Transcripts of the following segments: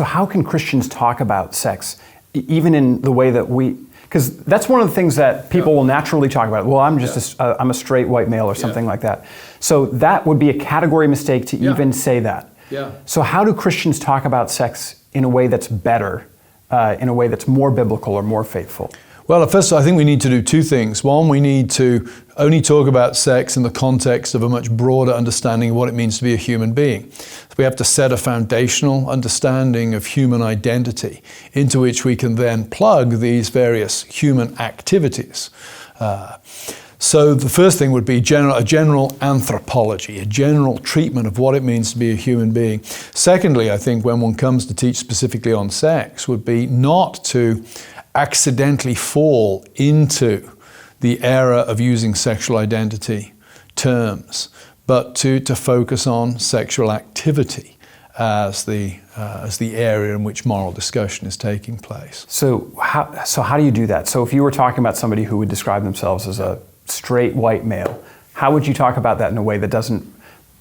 So how can Christians talk about sex, even in the way that because that's one of the things that people will naturally talk about. Well, I'm just I'm a straight white male or something like that. So that would be a category mistake to even say that. Yeah. So how do Christians talk about sex in a way that's better, in a way that's more biblical or more faithful? Well, at first, I think we need to do two things. One, we need to only talk about sex in the context of a much broader understanding of what it means to be a human being. So we have to set a foundational understanding of human identity into which we can then plug these various human activities. So the first thing would be a general anthropology, a general treatment of what it means to be a human being. Secondly, I think when one comes to teach specifically on sex, would be not to accidentally fall into the error of using sexual identity terms, but to focus on sexual activity as the area in which moral discussion is taking place. So how do you do that? So if you were talking about somebody who would describe themselves as a straight white male, how would you talk about that in a way that doesn't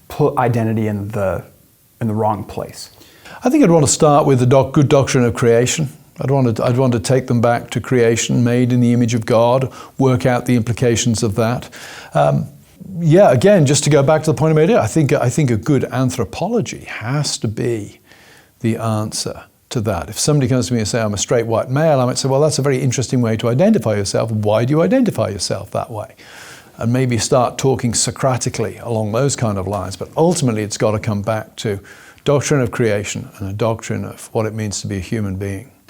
put identity in the wrong place? I think I'd want to start with the good doctrine of creation. I'd want to take them back to creation, made in the image of God, work out the implications of that. Again, just to go back to the point I made earlier, I think a good anthropology has to be the answer to that. If somebody comes to me and say, I'm a straight white male, I might say, well, that's a very interesting way to identify yourself. Why do you identify yourself that way? And maybe start talking Socratically along those kind of lines. But ultimately, it's got to come back to doctrine of creation and a doctrine of what it means to be a human being.